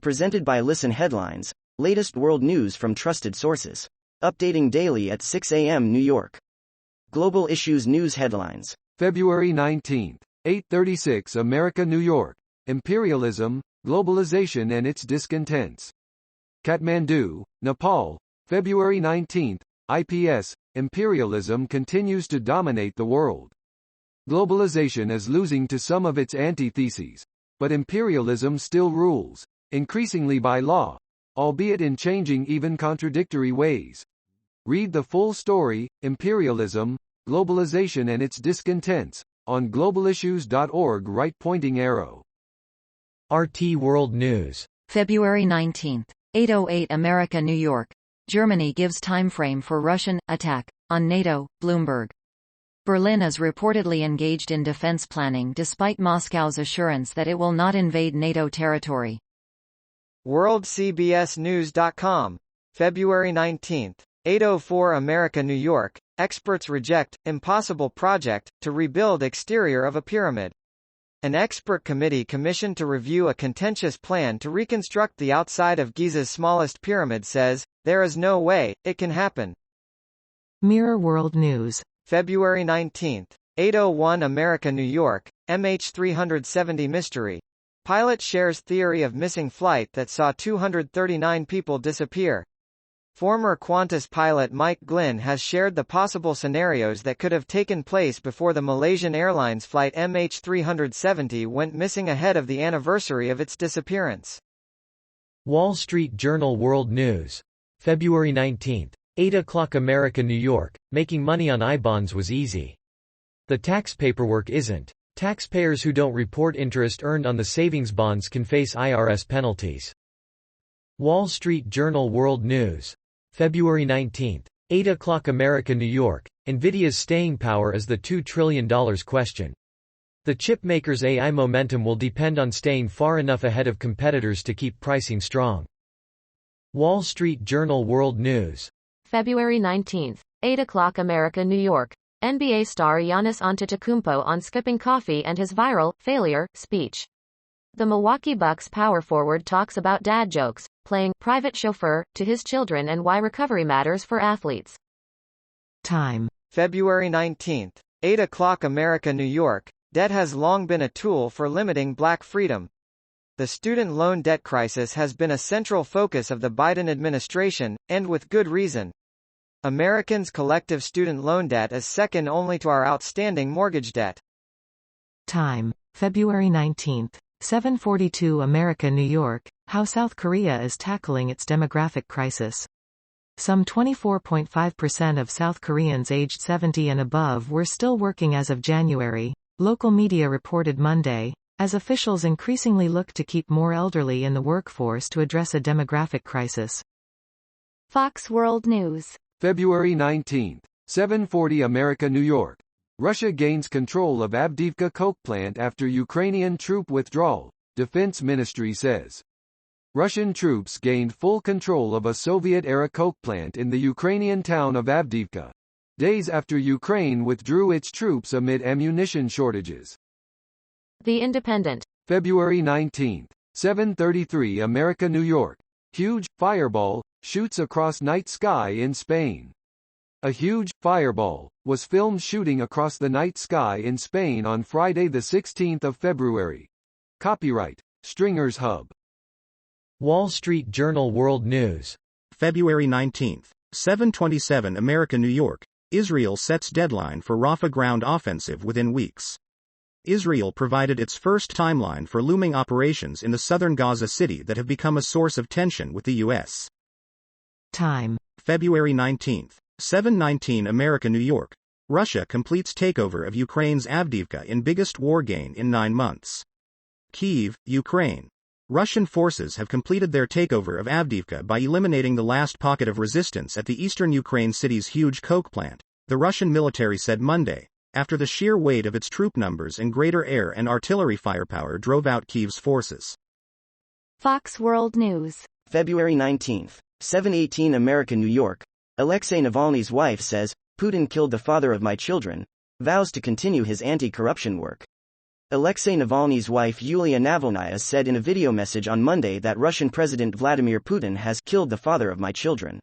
Presented by Listen Headlines, latest world news from trusted sources. Updating daily at 6 a.m. New York. Global Issues News Headlines. February 19, 8:36 America, New York. Imperialism, Globalization and its Discontents. Kathmandu, Nepal, February 19, IPS, Imperialism continues to dominate the world. Globalization is losing to some of its antitheses, but imperialism still rules, increasingly by law, albeit in changing even contradictory ways. Read the full story, Imperialism, Globalization and its Discontents, on globalissues.org. Right pointing arrow. RT World News. February 19, 8:08 America, New York. Germany gives timeframe for Russian attack on NATO, Bloomberg. Berlin is reportedly engaged in defense planning despite Moscow's assurance that it will not invade NATO territory. WorldCBSNews.com. February 19, 8:04 America, New York. Experts reject impossible project to rebuild exterior of a pyramid. An expert committee commissioned to review a contentious plan to reconstruct the outside of Giza's smallest pyramid says, there is no way it can happen. Mirror World News. February 19, 8:01 America, New York. MH370 mystery. Pilot shares theory of missing flight that saw 239 people disappear. Former Qantas pilot Mike Glynn has shared the possible scenarios that could have taken place before the Malaysian Airlines flight MH370 went missing ahead of the anniversary of its disappearance. Wall Street Journal World News. February 19, 8 o'clock America, New York. Making money on I-bonds was easy. The tax paperwork isn't. Taxpayers who don't report interest earned on the savings bonds can face IRS penalties. Wall Street Journal World News. February 19, 8 o'clock America, New York. Nvidia's staying power is the $2 trillion question. The chip maker's AI momentum will depend on staying far enough ahead of competitors to keep pricing strong. Wall Street Journal World News. February 19, 8 o'clock America, New York. NBA star Giannis Antetokounmpo on skipping coffee and his viral failure speech. The Milwaukee Bucks power forward talks about dad jokes, playing private chauffeur to his children and why recovery matters for athletes. Time. February 19, 8 o'clock America, New York. Debt has long been a tool for limiting black freedom. The student loan debt crisis has been a central focus of the Biden administration, and with good reason. Americans' collective student loan debt is second only to our outstanding mortgage debt. Time. February 19, 7:42 America, New York. How South Korea is tackling its demographic crisis. Some 24.5% of South Koreans aged 70 and above were still working as of January, local media reported Monday, as officials increasingly look to keep more elderly in the workforce to address a demographic crisis. Fox World News. February 19, 7:40 America, New York. Russia gains control of Avdiivka coke plant after Ukrainian troop withdrawal, Defense Ministry says. Russian troops gained full control of a Soviet-era coke plant in the Ukrainian town of Avdiivka, days after Ukraine withdrew its troops amid ammunition shortages. The Independent. February 19, 7:33 America, New York. Huge fireball shoots across night sky in Spain. A huge fireball was filmed shooting across the night sky in Spain on Friday, the 16th of February. Copyright Stringers Hub. Wall Street Journal World News. February 19, 7:27 America, New York. Israel sets deadline for Rafah ground offensive within weeks. Israel provided its first timeline for looming operations in the southern Gaza City that have become a source of tension with the U.S. Time. February 19, 7:19 America, New York. Russia completes takeover of Ukraine's Avdiivka in biggest war gain in 9 months. Kyiv, Ukraine. Russian forces have completed their takeover of Avdiivka by eliminating the last pocket of resistance at the eastern Ukraine city's huge coke plant, the Russian military said Monday, after the sheer weight of its troop numbers and greater air and artillery firepower drove out Kyiv's forces. Fox World News. February 19, 7:18 America, New York. Alexei Navalny's wife says, Putin killed the father of my children, vows to continue his anti-corruption work. Alexei Navalny's wife Yulia Navalnaya said in a video message on Monday that Russian President Vladimir Putin has killed the father of my children.